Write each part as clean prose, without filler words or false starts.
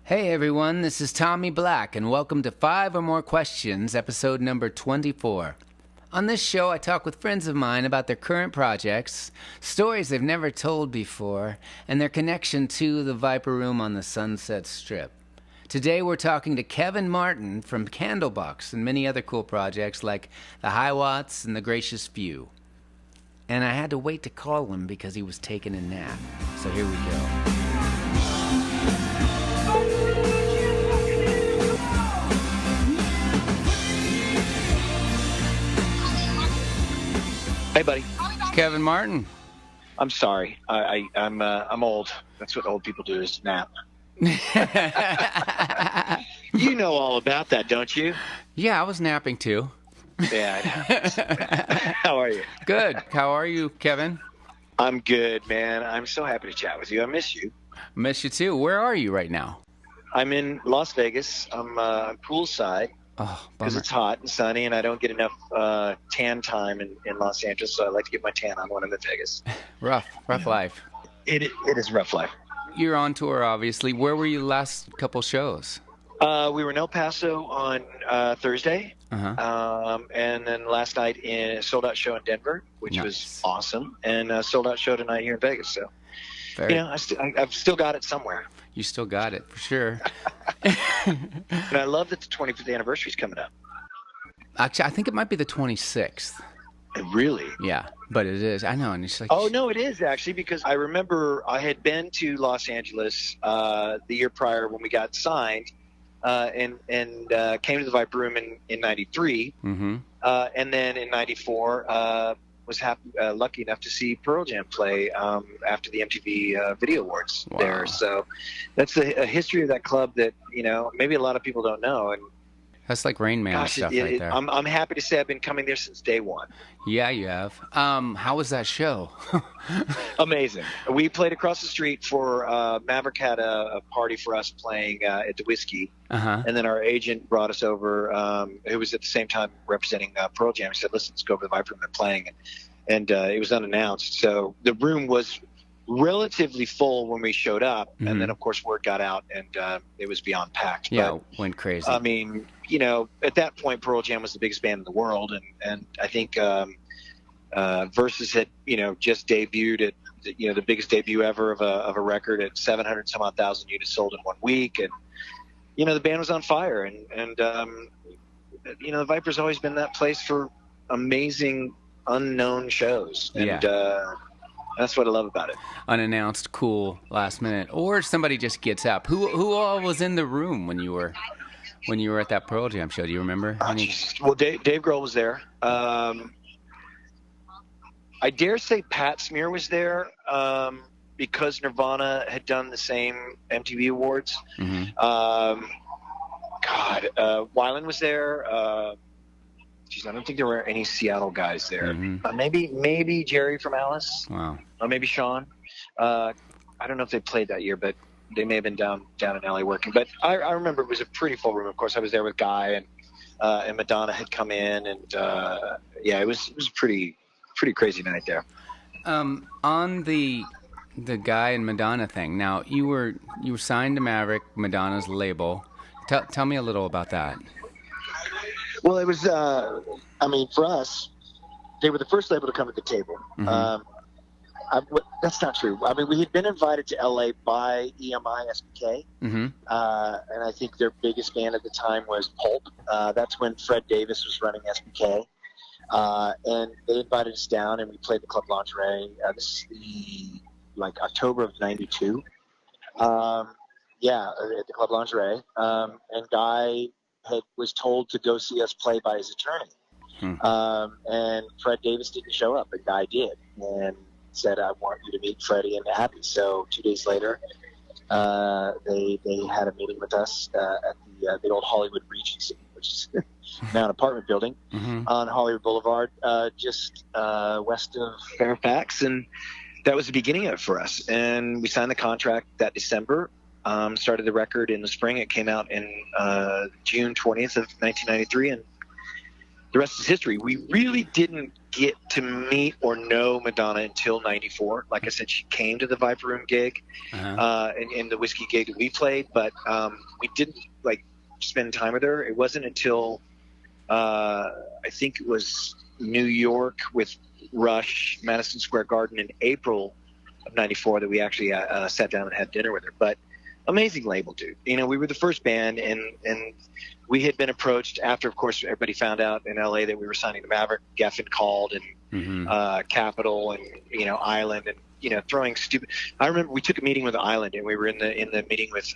Hey everyone, this is Tommy Black, and welcome to 5 or More Questions, episode number 24. On this show, I talk with friends of mine about their current projects, stories they've never told before, and their connection to the Viper Room on the Sunset Strip. Today we're talking to Kevin Martin from Candlebox and many other cool projects like the Hiwatts and the Gracious Few. And I had to wait to call him because he was taking a nap. So here we go. Hey, buddy. Kevin Martin. I'm sorry. I'm old. That's what old people do, is nap. You know all about that, don't you? Yeah, I was napping too. Yeah, I know. How are you? Good. How are you, Kevin? I'm good, man. I'm so happy to chat with you. I miss you. Miss you too. Where are you right now? I'm in Las Vegas. I'm poolside Oh, because bummer. it's hot and sunny, and I don't get enough tan time in Los Angeles, so I like to get my tan on when I'm in Vegas. Rough life. It is rough life. You're on tour, obviously. Where were you last couple shows? We were in El Paso on Thursday. And then last night in a sold-out show in Denver, which was awesome, and a sold-out show tonight here in Vegas. So, I've still got it somewhere. You still got it, for sure. And I love that the 25th anniversary is coming up. Actually, I think it might be the 26th. Really? Yeah, but it is. I know, and it's like... Oh, no, it is, actually, because I remember I had been to Los Angeles the year prior when we got signed, and came to the Viper Room in 93. Mm-hmm. And then in 94, was lucky enough to see Pearl Jam play after the MTV Video Awards there. So that's a history of that club that, maybe a lot of people don't know. And that's like Rain Man stuff right there. I'm happy to say I've been coming there since day one. Yeah, you have. How was that show? Amazing. We played across the street for Maverick had a party for us playing at the Whiskey. And then our agent brought us over, who was at the same time representing Pearl Jam. He said, listen, let's go over to the Viper Room and playing. And it was unannounced. So the room was relatively full when we showed up. And then, of course, word got out, and it was beyond packed. Yeah, went crazy. I mean, at that point, Pearl Jam was the biggest band in the world. And I think Versus had, just debuted at, the biggest debut ever of a record at 700 some odd thousand units sold in 1 week. And, the band was on fire. And the Viper's always been that place for amazing, unknown shows. And that's what I love about it. Unannounced, cool, last minute. Or somebody just gets up. Who all was in the room when you were at that Pearl Jam show? Do you remember? Well, Dave Grohl was there. I dare say Pat Smear was there because Nirvana had done the same MTV Awards. Weiland was there. I don't think there were any Seattle guys there. Maybe Jerry from Alice. Wow. Or maybe Sean. I don't know if they played that year, but they may have been down in LA working. But I remember it was a pretty full room. Of course, I was there with Guy, and Madonna had come in, and it was a pretty crazy night there. On the Guy and Madonna thing. Now you were signed to Maverick, Madonna's label. Tell me a little about that. Well, it was, for us, they were the first label to come to the table. That's not true. I mean, we had been invited to LA by EMI SBK, and I think their biggest band at the time was Pulp. That's when Fred Davis was running SBK, and they invited us down, and we played the Club Lingerie. This is October of '92. At the Club Lingerie, and Guy was told to go see us play by his attorney. And Fred Davis didn't show up, but Guy did, and said, I want you to meet Freddie and Abby. So 2 days later, they had a meeting with us at the old Hollywood Regency, which is now an apartment building on Hollywood Boulevard, just west of Fairfax. And that was the beginning of it for us. And we signed the contract that December. Started the record in the spring. It came out in June 20th of 1993, and the rest is history. We really didn't get to meet or know Madonna until '94. Like I said, she came to the Viper Room gig, and the whiskey gig that we played, but we didn't like spend time with her. It wasn't until I think it was New York with Rush, Madison Square Garden in April of '94 that we actually sat down and had dinner with her. But amazing label, dude. You know, we were the first band, and we had been approached after, of course, everybody found out in LA that we were signing to Maverick. Geffen called, and Capitol, and Island, and throwing stupid. I remember we took a meeting with Island, and we were in the meeting with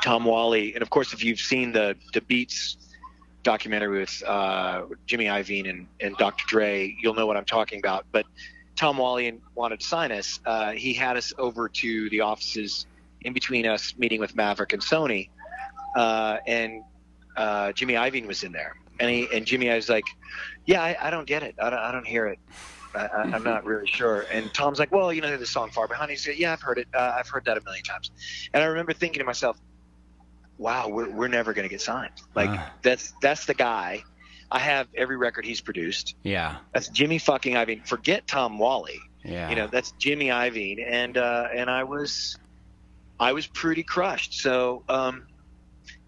Tom Whalley, and of course, if you've seen the Beats documentary with Jimmy Iovine and Dr. Dre, you'll know what I'm talking about. But Tom Whalley wanted to sign us. He had us over to the offices in between us meeting with Maverick and Sony, and Jimmy Iovine was in there, and Jimmy, I was like, yeah, I don't get it. I don't hear it. I'm not really sure. And Tom's like, well, the song Far Behind. He said, yeah, I've heard it. I've heard that a million times. And I remember thinking to myself, wow, we're never going to get signed. Like that's the guy. I have every record he's produced. Yeah. That's Jimmy fucking Iovine. Forget Tom Whalley. Yeah. That's Jimmy Iovine. And I was pretty crushed. So,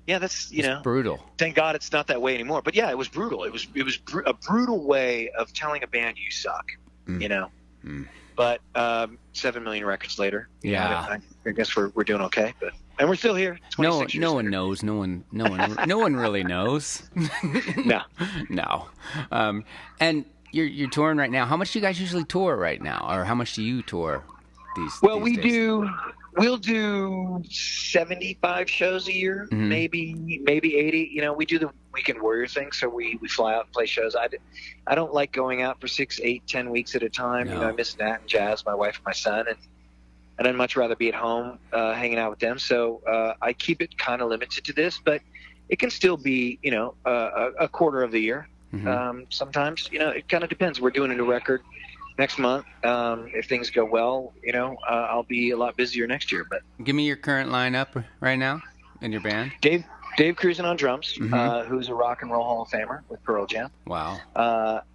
yeah, that's, it's brutal. Thank God it's not that way anymore. But yeah, it was brutal. It was a brutal way of telling a band you suck, But 7 million records later, I guess we're doing okay. And we're still here. No one knows. No one really knows. No. And you're touring right now. How much do you guys usually tour right now, or how much do you tour these? Well, these days? We'll do 75 shows a year, maybe 80. We do the Weekend Warrior thing, so we fly out and play shows. I don't like going out for 6, 8, 10 weeks at a time. No. I miss Nat and Jazz, my wife and my son, and I'd much rather be at home hanging out with them. So I keep it kind of limited to this, but it can still be, a quarter of the year. Sometimes, it kind of depends. We're doing a new record next month. If things go well, I'll be a lot busier next year. But give me your current lineup right now in your band. Dave Cruisin on drums, who's a Rock and Roll Hall of Famer with Pearl Jam. Wow.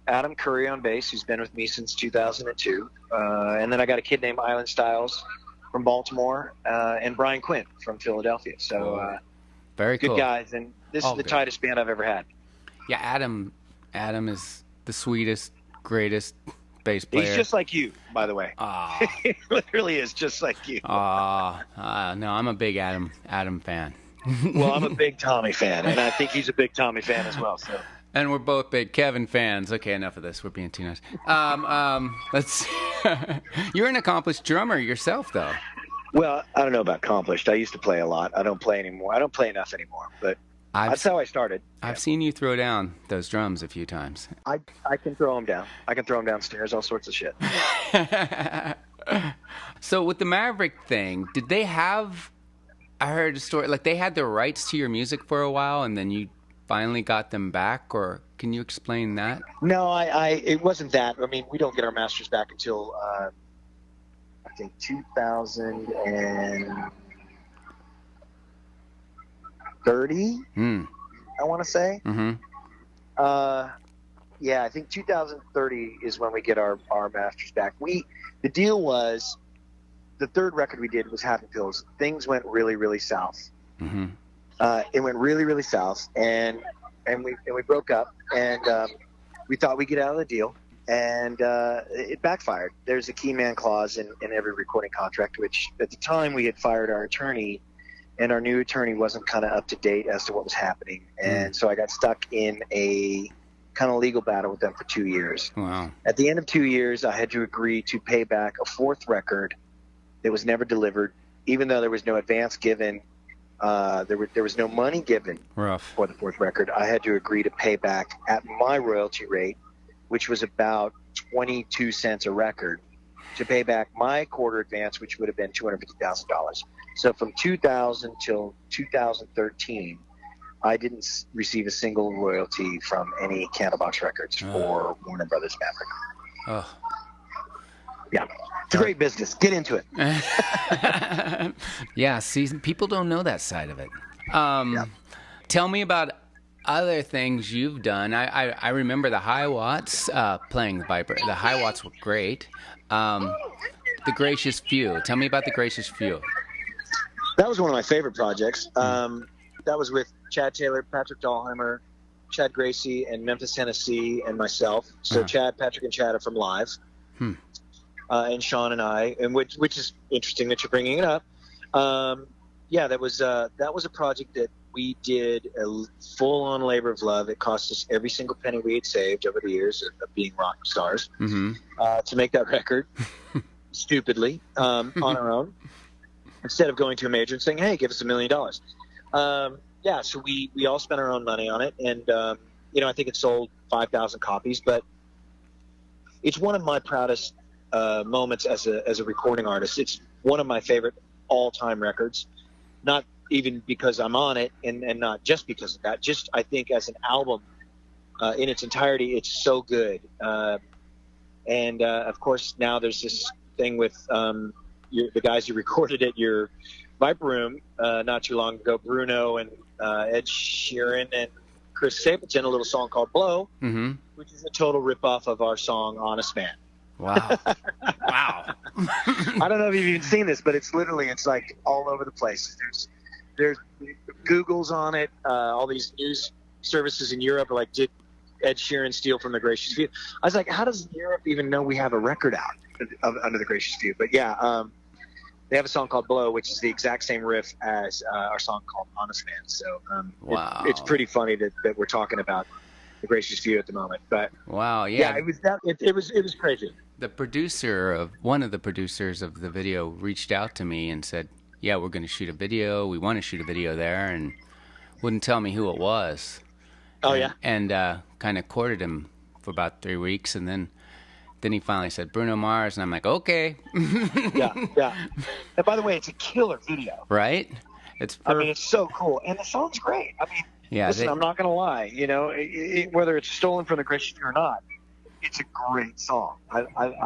Adam Curry on bass, who's been with me since 2002. And then I got a kid named Island Styles from Baltimore, and Brian Quinn from Philadelphia. So very good cool guys, and this is the tightest band I've ever had. Yeah, Adam is the sweetest, greatest bass player. He's just like you, by the way. He literally is just like you. No, I'm a big Adam fan. Well, I'm a big Tommy fan, and I think he's a big Tommy fan as well. So. And we're both big Kevin fans. Okay, enough of this. We're being too nice. Let's. You're an accomplished drummer yourself, though. Well, I don't know about accomplished. I used to play a lot. I don't play anymore. I don't play enough anymore, but that's how I started. I've seen you throw down those drums a few times. I can throw them down. I can throw them downstairs, all sorts of shit. So with the Maverick thing, did they have... I heard a story, like they had the rights to your music for a while, and then you finally got them back, or can you explain that? No, it wasn't that. I mean, we don't get our masters back until, I think, 2030, I want to say. Yeah, I think 2030 is when we get our masters back. The deal was... The third record we did was Happy Pills. Things went really, really south. It went really, really south, and we broke up, and we thought we'd get out of the deal, and it backfired. There's a key man clause in every recording contract, which at the time we had fired our attorney, and our new attorney wasn't kind of up to date as to what was happening, and so I got stuck in a kind of legal battle with them for 2 years. Wow. At the end of 2 years, I had to agree to pay back a fourth record that was never delivered, even though there was no advance given. There was no money given for the fourth record. I had to agree to pay back at my royalty rate, which was about 22 cents a record, to pay back my quarter advance, which would have been $250,000. So from 2000 till 2013, I didn't receive a single royalty from any Candlebox records or Warner Brothers Maverick. Yeah. It's a great business. Get into it. Yeah, see, people don't know that side of it. Tell me about other things you've done, I remember the High Watts playing the Viper. The High Watts were great. The Gracious Few. Tell me about the Gracious Few. That was one of my favorite projects. That was with Chad Taylor, Patrick Dahlheimer, Chad Gracie, and Memphis, Tennessee, and myself. So Chad, Patrick, and Chad are from Live. And Sean and I, and which is interesting that you're bringing it up. That was a project that we did a full-on labor of love. It cost us every single penny we had saved over the years of being rock stars to make that record, stupidly, on our own, instead of going to a major and saying, hey, give us $1 million. So we all spent our own money on it, and I think it sold 5,000 copies, but it's one of my proudest moments as a recording artist. It's one of my favorite all-time records, not even because I'm on it and not just because of that. Just I think as an album in its entirety, it's so good. And of course, now there's this thing with the guys who recorded at your Viper Room not too long ago, Bruno and Ed Sheeran and Chris Stapleton, a little song called Blow, which is a total ripoff of our song Honest Man. Wow. Wow. I don't know if you've even seen this, but it's like all over the place. There's Google's on it. All these news services in Europe are like, did Ed Sheeran steal from the Gracious Few? I was like, how does Europe even know we have a record out under the Gracious Few? But they have a song called Blow, which is the exact same riff as our song called Honest Man. So wow. It's pretty funny that we're talking about the Gracious Few at the moment. But wow, yeah, it was crazy. One of the producers of the video reached out to me and said, yeah, we're going to shoot a video. We want to shoot a video there, and wouldn't tell me who it was. And kind of courted him for about 3 weeks, and then he finally said Bruno Mars, and I'm like, okay. yeah. And by the way, it's a killer video. Right? It's so cool, and the song's great. I mean, yeah, listen, I'm not going to lie. Whether it's stolen from the Gracious Few or not, it's a great song. I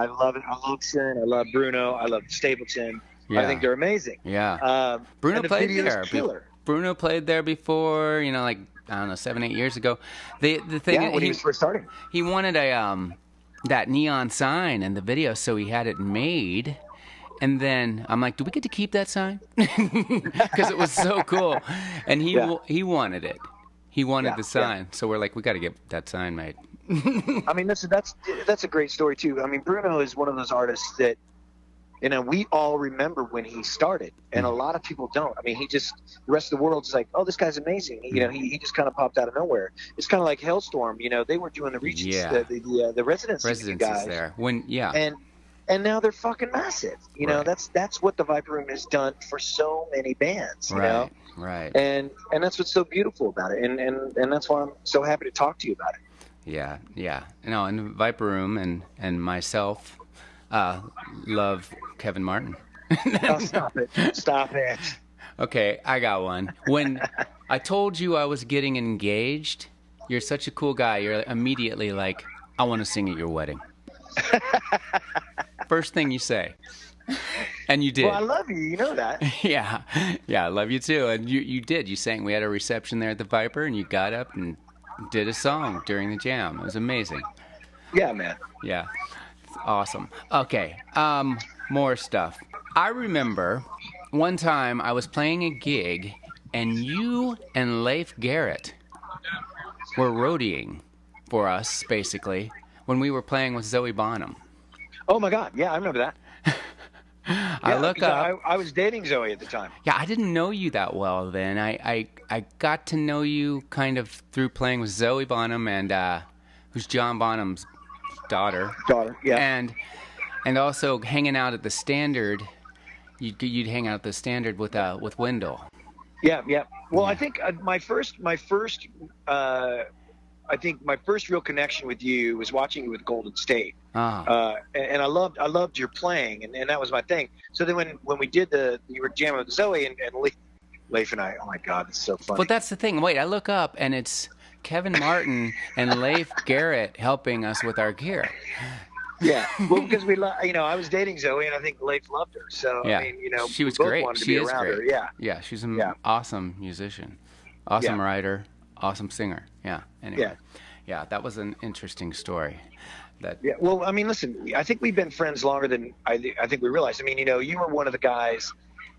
love it. I love Sheeran. I love Bruno. I love Stapleton. Yeah. I think they're amazing. Yeah. Bruno played there. Killer. Bruno played there before, like, I don't know, 7-8 years ago. The thing when he was first starting. He wanted that neon sign in the video, so he had it made. And then I'm like, do we get to keep that sign? Because it was so cool. And he wanted it. He wanted the sign. So we're like, we got to get that sign made. I mean, that's a great story too. I mean, Bruno is one of those artists that, we all remember when he started, and a lot of people don't. I mean, the rest of the world's like, oh, this guy's amazing. He just kind of popped out of nowhere. It's kind of like Hellstorm. They were doing the Regents, the residency guys there. And now they're fucking massive. That's what the Viper Room has done for so many bands. You know? Right. And that's what's so beautiful about it. And that's why I'm so happy to talk to you about it. Yeah. No, and the Viper Room and myself love Kevin Martin. Oh, stop it. Okay, I got one. When I told you I was getting engaged, you're such a cool guy. You're immediately like, I want to sing at your wedding. First thing you say. And you did. Well, I love you. You know that. Yeah, I love you too. And you did. You sang. We had a reception there at the Viper, and you got up and did a song during the jam. It was amazing. Yeah, man. Yeah. Awesome. Okay, more stuff. I remember one time I was playing a gig, and you and Leif Garrett were roadieing for us, basically, when we were playing with Zoe Bonham. Oh, my God. Yeah, I remember that. I was dating Zoe at the time. Yeah, I didn't know you that well then. I got to know you kind of through playing with Zoe Bonham, and who's John Bonham's daughter, yeah, and also hanging out at the Standard. You'd hang out at the Standard with Wendell. Yeah. Well, I think my first real connection with you was watching you with Golden State. And I loved your playing, and that was my thing. So then when we did you were jamming with Zoe and Leif and I, oh my God, it's so funny. But that's the thing. Wait, I look up and it's Kevin Martin and Leif Garrett helping us with our gear. Yeah, well, because I was dating Zoe, and I think Leif loved her. So yeah. I mean, she was great. She is great. Her. Yeah, she's an awesome musician, awesome writer, awesome singer. Yeah. Anyway. Yeah, that was an interesting story. Yeah. Well, I mean, listen, I think we've been friends longer than I think we realized. I mean, you were one of the guys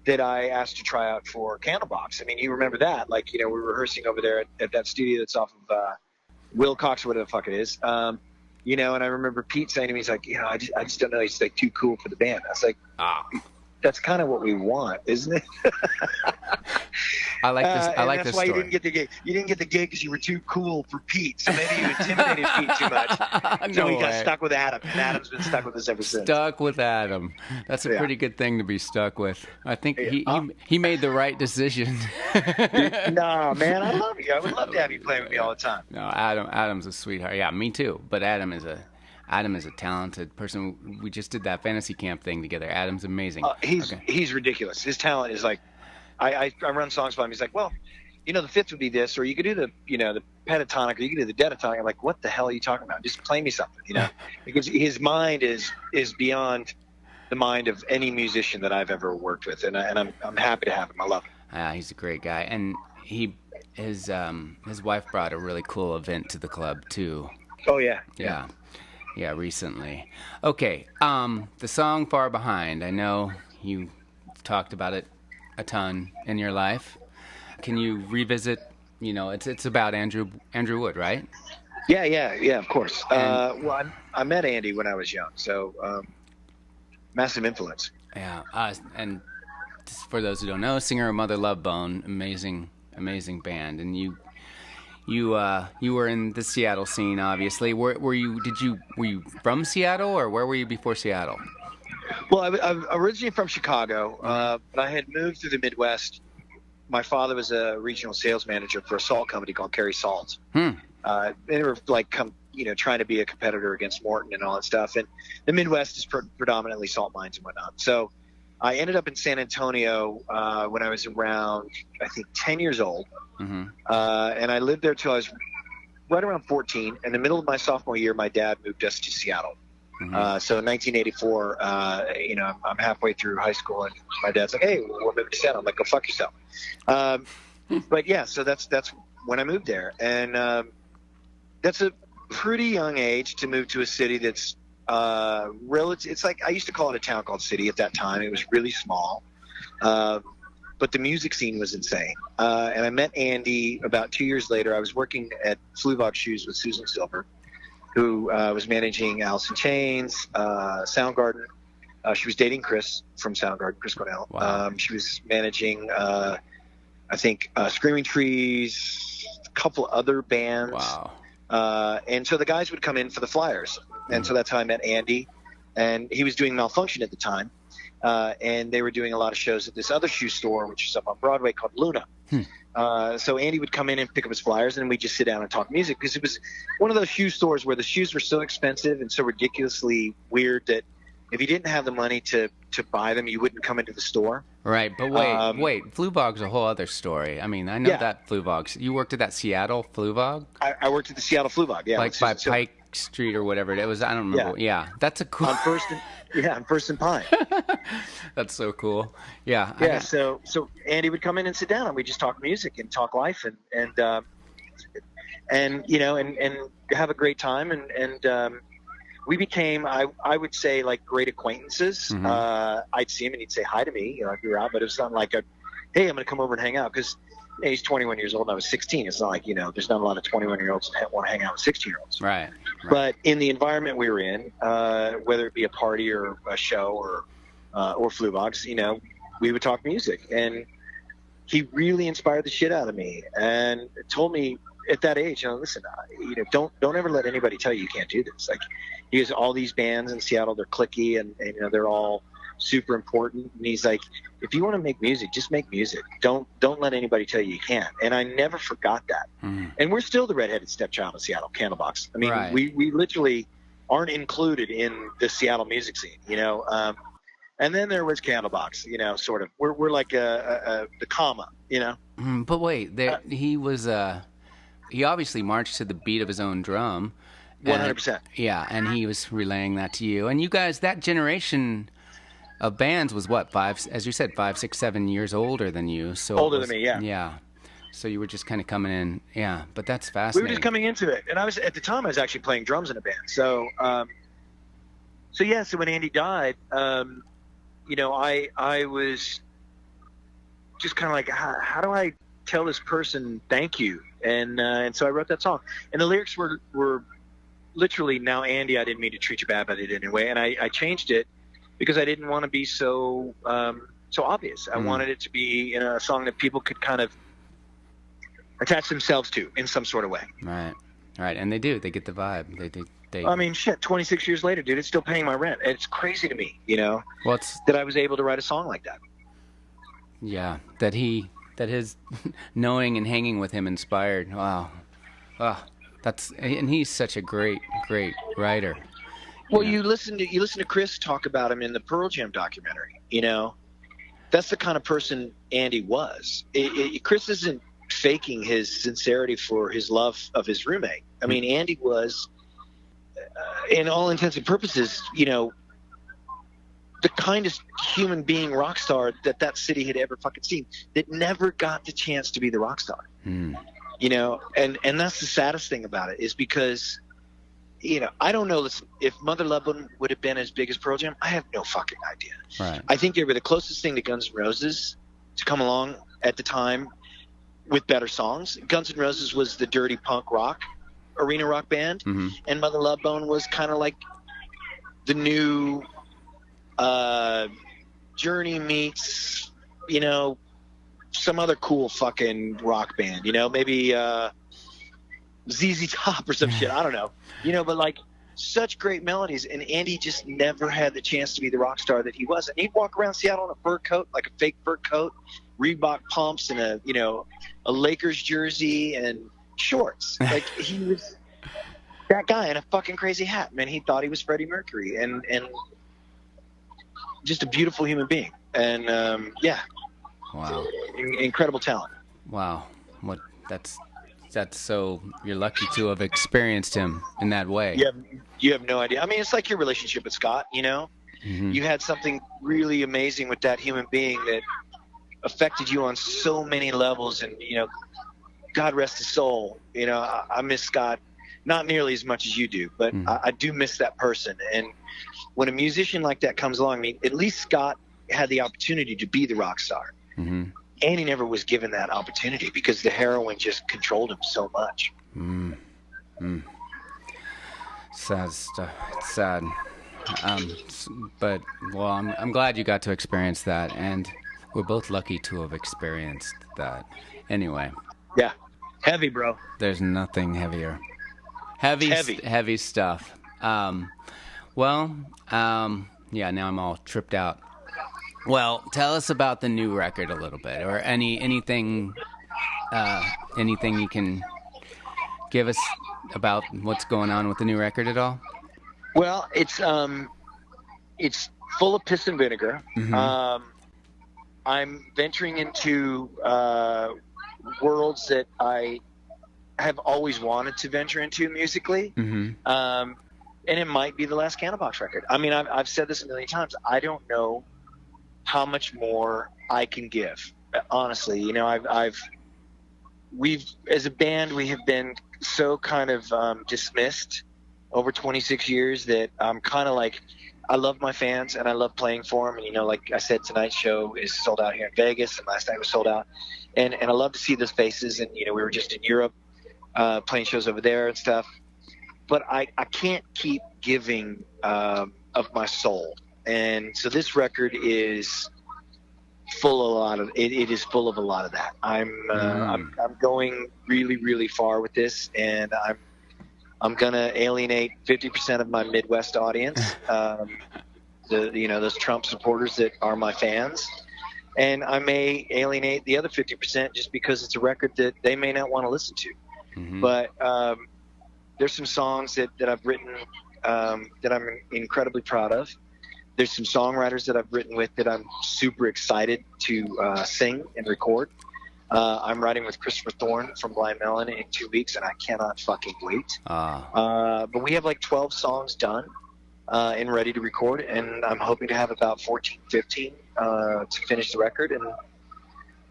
that I asked to try out for Candlebox. I mean, you remember that? Like, we were rehearsing over there at that studio that's off of Wilcox, whatever the fuck it is. And I remember Pete saying to me, he's like, I just don't know. He's like too cool for the band. I was like, that's kind of what we want, isn't it? I like this. I like this story. That's why you didn't get the gig. You didn't get the gig because you were too cool for Pete. So maybe you intimidated Pete too much. So we got stuck with Adam. And Adam's been stuck with us ever since. Stuck with Adam. That's a pretty good thing to be stuck with. I think he made the right decision. No, man, I love you. I would love to have you play with me all the time. No, Adam's a sweetheart. Yeah, me too. But Adam is a talented person. We just did that fantasy camp thing together. Adam's amazing. He's ridiculous. His talent is like, I run songs by him. He's like, well, the fifth would be this, or you could do the pentatonic, or you could do the diatonic. I'm like, what the hell are you talking about? Just play me something, because his mind is beyond the mind of any musician that I've ever worked with, and I'm happy to have him. I love him. He's a great guy, and his wife brought a really cool event to the club too. Oh yeah. Yeah, recently. Okay, the song Far Behind. I know you talked about it a ton in your life. Can you revisit, it's about Andrew Wood, right? Yeah, of course. Well, I met Andy when I was young, so massive influence. Yeah, and just for those who don't know, singer of Mother Love Bone, amazing band, and you were in the Seattle scene, obviously. Were you from Seattle, or where were you before Seattle? Well, I'm originally from Chicago, but I had moved through the Midwest. My father was a regional sales manager for a salt company called Kerry Salt. They were like, trying to be a competitor against Morton and all that stuff. And the Midwest is predominantly salt mines and whatnot. So I ended up in San Antonio when I was around, I think, 10 years old. Mm-hmm. And I lived there till I was right around 14. In the middle of my sophomore year, my dad moved us to Seattle. Mm-hmm. So in 1984, I'm halfway through high school, and my dad's like, "Hey, we're moving to Seattle." I'm like, "Go fuck yourself." But yeah, so that's when I moved there, and that's a pretty young age to move to a city that's relative. It's like I used to call it a town called city at that time. It was really small, but the music scene was insane. And I met Andy about 2 years later. I was working at Fluevog Shoes with Susan Silver, who was managing Alice in Chains, Soundgarden. She was dating Chris from Soundgarden, Chris Cornell. Wow. She was managing, I think, Screaming Trees, a couple other bands. Wow. And so the guys would come in for the flyers. And so that's how I met Andy. And he was doing Malfunction at the time. And they were doing a lot of shows at this other shoe store, which is up on Broadway, called Luna. So Andy would come in and pick up his flyers, and we'd just sit down and talk music, because it was one of those shoe stores where the shoes were so expensive and so ridiculously weird that if you didn't have the money to buy them, you wouldn't come into the store. Right, but wait, Fluevog's a whole other story. I mean, I know that Fluevog. You worked at that Seattle Fluevog? I worked at the Seattle Fluevog, yeah. Like by Pike Street or whatever it was. I don't remember. Yeah, that's a cool... On First and Pine. That's so cool. Yeah. Yeah. So Andy would come in and sit down, and we just talk music and talk life, and have a great time, and we became, I would say, like, great acquaintances. Mm-hmm. I'd see him and he'd say hi to me. I'd be around, but it was not like hey, I'm going to come over and hang out, because he's 21 years old and I was 16. It's not like, there's not a lot of 21-year-olds that want to hang out with 16-year-olds. Right. But in the environment we were in, whether it be a party or a show or Fluevogs, we would talk music. And he really inspired the shit out of me and told me at that age, listen, don't ever let anybody tell you can't do this. Like, he has all these bands in Seattle, they're cliquey and they're all super important. And he's like, if you want to make music, just make music. Don't let anybody tell you can't. And I never forgot that. Mm. And we're still the redheaded stepchild of Seattle, Candlebox. I mean, right. we literally aren't included in the Seattle music scene, and then there was Candlebox, sort of. We're like the comma, But wait, he was he obviously marched to the beat of his own drum. 100%. Yeah, and he was relaying that to you. And you guys, that generation of bands was what, 5, as you said, 5, 6, 7 years older than you. So older than me, yeah. Yeah. So you were just kind of coming in. Yeah, but that's We fascinating. were just coming into it, and at the time I was actually playing drums in a band. So so when Andy died, you know, I was just kind of like, how do I tell this person thank you? And so I wrote that song, and the lyrics were literally, now Andy, I didn't mean to treat you bad, but I did anyway, and I changed it because I didn't want to be so obvious. I wanted it to be in a song that people could kind of attach themselves to in some sort of way. Right, and they do. They get the vibe. They. I mean, shit, 26 years later, dude, it's still paying my rent. It's crazy to me, you know, that I was able to write a song like that. Yeah, that his knowing and hanging with him inspired. Wow. And he's such a great writer. Well, you listen to Chris talk about him in the Pearl Jam documentary. You know, that's the kind of person Andy was. Chris isn't faking his sincerity for his love of his roommate. I mean, Andy was, in all intents and purposes, you know, the kindest human being rock star that city had ever fucking seen, that never got the chance to be the rock star. You know, and that's the saddest thing about it, is because, you know, I don't know if Mother Love Bone would have been as big as Pearl Jam. I have no fucking idea. Right. I think they were the closest thing to Guns N' Roses to come along at the time with better songs. Guns N' Roses was the dirty punk rock, arena rock band, and Mother Love Bone was kind of like the new Journey meets, you know, some other cool fucking rock band, you know, maybe ZZ Top or some shit. I don't know, you know, but like such great melodies. And Andy just never had the chance to be the rock star that he was. And he'd walk around Seattle in a fur coat, like a fake fur coat, Reebok pumps, and a Lakers jersey and shorts. Like he was that guy in a fucking crazy hat, man. He thought he was Freddie Mercury, and just a beautiful human being. And yeah. Wow. Incredible talent. Wow. That's so, you're lucky to have experienced him in that way. You have no idea. I mean, it's like your relationship with Scott, you know? You had something really amazing with that human being that affected you on so many levels, and, you know, God rest his soul. You know, I miss Scott not nearly as much as you do, but I do miss that person. And when a musician like that comes along, I mean, at least Scott had the opportunity to be the rock star. Andy never was given that opportunity because the heroin just controlled him so much. Sad stuff. It's sad. But well, I'm glad you got to experience that, and we're both lucky to have experienced that. Anyway. Yeah. Heavy, bro. There's nothing heavier. Heavy stuff. Yeah, now I'm all tripped out. Well, tell us about the new record a little bit, or anything you can give us about what's going on with the new record at all. Well, it's full of piss and vinegar. I'm venturing into worlds that I have always wanted to venture into musically. And it might be the last Candlebox record. I mean, I've said this a million times. I don't know how much more I can give. Honestly, you know, we've as a band, we have been so kind of dismissed over 26 years that I'm kind of like, I love my fans and I love playing for them. And, you know, like I said, tonight's show is sold out here in Vegas, and last night was sold out. And I love to see those faces. And, you know, we were just in Europe playing shows over there and stuff. But I can't keep giving of my soul. And so this record is full of a lot of it is full of a lot of that. I'm going really, really far with this, and I'm gonna alienate 50% of my Midwest audience, those Trump supporters that are my fans, and I may alienate the other 50% just because it's a record that they may not want to listen to. But there's some songs that I've written that I'm incredibly proud of. There's some songwriters that I've written with that I'm super excited to sing and record. I'm writing with Christopher Thorne from Blind Melon in 2 weeks, and I cannot fucking wait. But we have like 12 songs done and ready to record, and I'm hoping to have about 14, 15 to finish the record.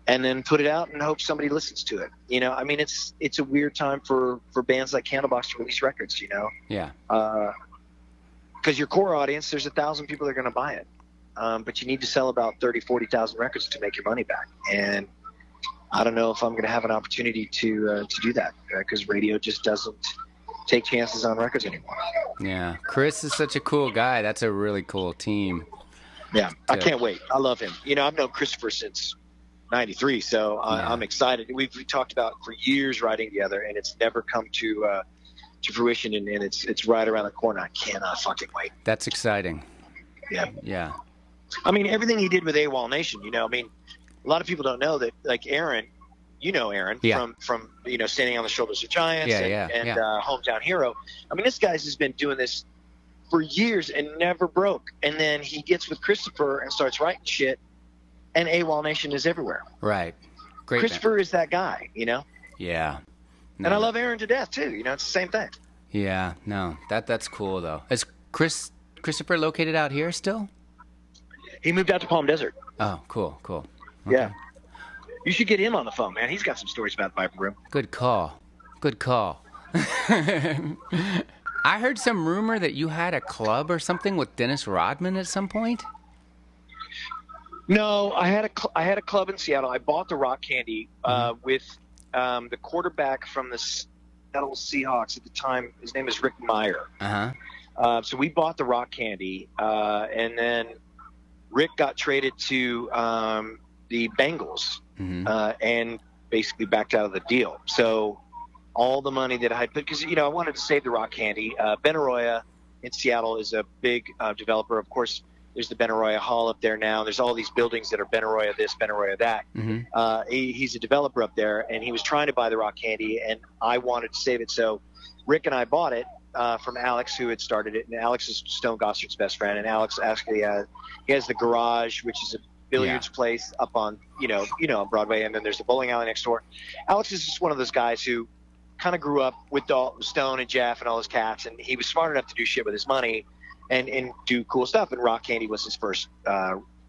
and then put it out and hope somebody listens to it. You know, I mean, it's a weird time for bands like Candlebox to release records, you know? Yeah. Because your core audience, there's 1,000 people that are going to buy it. But you need to sell about 30, 40,000 records to make your money back. And I don't know if I'm going to have an opportunity to do that, because radio just doesn't take chances on records anymore. Yeah. Chris is such a cool guy. That's a really cool team. Yeah. I can't wait. I love him. You know, I've known Christopher since 93, so I'm excited. We've talked about for years writing together, and it's never come to fruition, and it's right around the corner. I cannot fucking wait. That's exciting. Yeah. Yeah. I mean, everything he did with AWOL Nation, you know, I mean, a lot of people don't know that, like Aaron, you know Aaron from you know, Standing on the Shoulders of Giants and Hometown Hero. I mean, this guy's has been doing this for years and never broke. And then he gets with Christopher and starts writing shit, and AWOL Nation is everywhere. Right. Great. Christopher is that guy, you know? Yeah. No, and I love Aaron to death, too. You know, it's the same thing. Yeah. No, that's cool, though. Is Christopher located out here still? He moved out to Palm Desert. Oh, cool. Okay. Yeah. You should get him on the phone, man. He's got some stories about the Viper Room. Good call. I heard some rumor that you had a club or something with Dennis Rodman at some point. No, I had a club in Seattle. I bought the Rock Candy with the quarterback from the Seattle Seahawks at the time. His name is Rick Meyer. So we bought the Rock Candy, and then Rick got traded to the Bengals and basically backed out of the deal. So all the money that I had put, because, you know, I wanted to save the Rock Candy. Benaroya in Seattle is a big developer. Of course, there's the Benaroya Hall up there now. There's all these buildings that are Benaroya this, Benaroya that. He's a developer up there, and he was trying to buy the Rock Candy, and I wanted to save it. So Rick and I bought it from Alex, who had started it. And Alex is Stone Gossard's best friend. And Alex actually he has the Garage, which is a billiards place up on, you know, on Broadway, and then there's the bowling alley next door. Alex is just one of those guys who kind of grew up with Stone and Jeff and all his cats, and he was smart enough to do shit with his money and do cool stuff. And Rock Candy was his first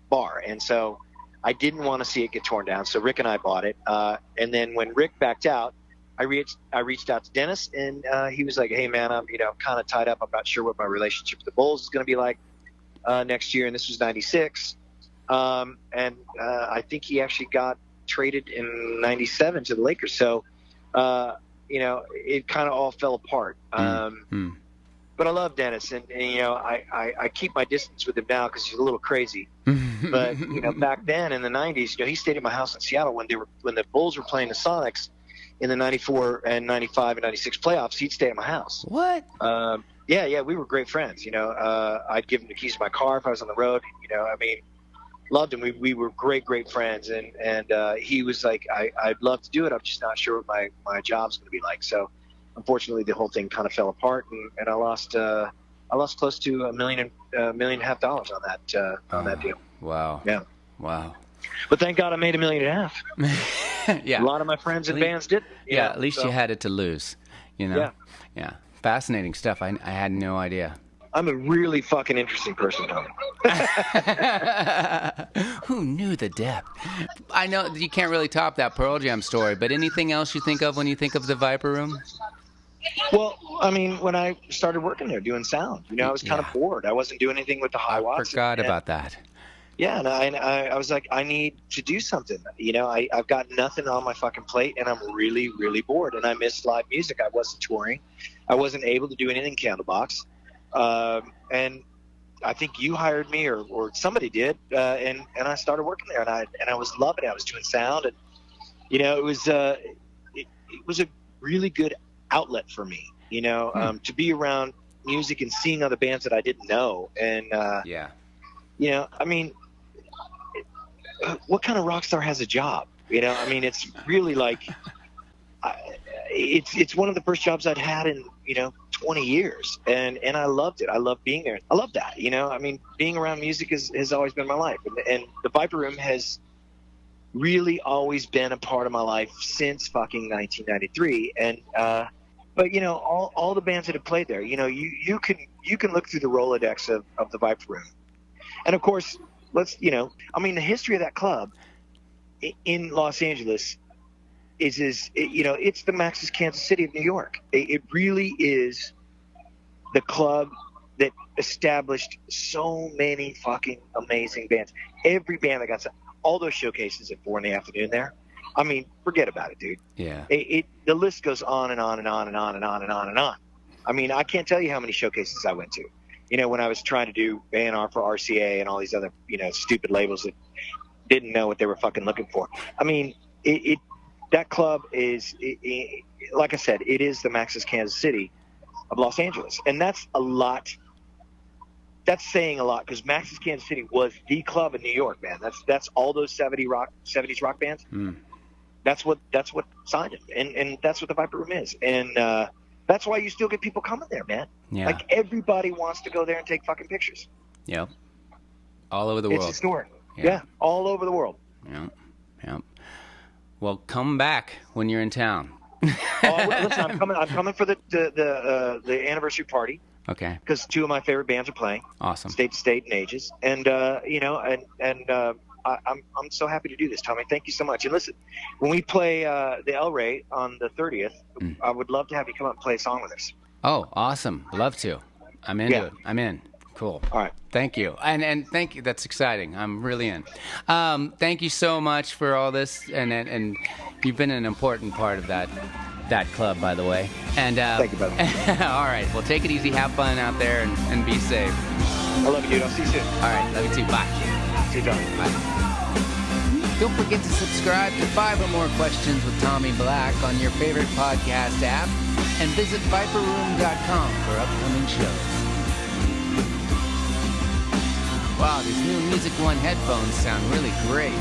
bar, and so I didn't want to see it get torn down. So Rick and I bought it, and then when Rick backed out, I reached out to Dennis, and he was like, "Hey man, I'm kind of tied up. I'm not sure what my relationship with the Bulls is going to be like next year." And this was '96. And I think he actually got traded in '97 to the Lakers. So, it kind of all fell apart. But I love Dennis, and I keep my distance with him now because he's a little crazy. But back then in the '90s, he stayed at my house in Seattle when the Bulls were playing the Sonics in the '94 and '95 and '96 playoffs. He'd stay at my house. What? Yeah, we were great friends. I'd give him the keys to my car if I was on the road. Loved him. We were great friends, and he was like, I'd love to do it. I'm just not sure what my job's going to be like. So, unfortunately, the whole thing kind of fell apart, and I lost close to $1.5 million on that deal. Wow. Yeah. Wow. But thank God I made $1.5 million. Yeah. A lot of my friends and bands didn't. At least you had it to lose. Yeah. Yeah. Fascinating stuff. I had no idea. I'm a really fucking interesting person, Tony. Who knew the depth? I know you can't really top that Pearl Jam story, but anything else you think of when you think of the Viper Room? Well, I mean, when I started working there doing sound, I was kind of bored. I wasn't doing anything with the high watts. I forgot about that. Yeah, and I was like, I need to do something. I've got nothing on my fucking plate, and I'm really, really bored. And I missed live music. I wasn't touring. I wasn't able to do anything Candlebox. And I think you hired me or somebody did, and I started working there, and I was loving it. I was doing sound, and it was a really good outlet for me, to be around music and seeing other bands that I didn't know. And I mean, what kind of rock star has a job? I mean, it's really like it's one of the first jobs I'd had in 20 years, and I loved it. I loved being there. I love that. I mean, being around music has always been my life, and the Viper Room has really always been a part of my life since fucking 1993. And but all the bands that have played there, you can look through the Rolodex of the Viper Room, and of course, I mean, the history of that club in Los Angeles it's the Max's Kansas City of New York. It really is the club that established so many fucking amazing bands. Every band that got all those showcases at 4 in the afternoon there. I mean, forget about it, dude. Yeah. The list goes on and on and on and on and on and on and on. I mean, I can't tell you how many showcases I went to. When I was trying to do A&R for RCA and all these other, stupid labels that didn't know what they were fucking looking for. I mean, that club is, like I said, it is the Max's Kansas City of Los Angeles. And that's a lot. That's saying a lot, because Max's Kansas City was the club in New York, man. That's all those 70s rock bands. Mm. That's what signed it. And that's what the Viper Room is. And that's why you still get people coming there, man. Yeah. Like, everybody wants to go there and take fucking pictures. Yep. All over the world. It's historic. Yeah, all over the world. Yep. Yep. Well, come back when you're in town. Listen, I'm coming for the anniversary party. Okay. Because 2 of my favorite bands are playing. Awesome. State to State and Ages, and I'm so happy to do this, Tommy. Thank you so much. And listen, when we play the El Rey on the 30th, I would love to have you come up and play a song with us. Oh, awesome! Love to. I'm into it. I'm in. Cool. All right. Thank you. And thank you. That's exciting. I'm really in. Thank you so much for all this. And you've been an important part of that club, by the way. And thank you, brother. All right. Well, take it easy. Have fun out there and be safe. I love you, dude. I'll see you soon. All right. Love you too. Bye. See you, John. Bye. Don't forget to subscribe to 5 or More Questions with Tommy Black on your favorite podcast app, and visit viperroom.com for upcoming shows. Wow, these new Music One headphones sound really great.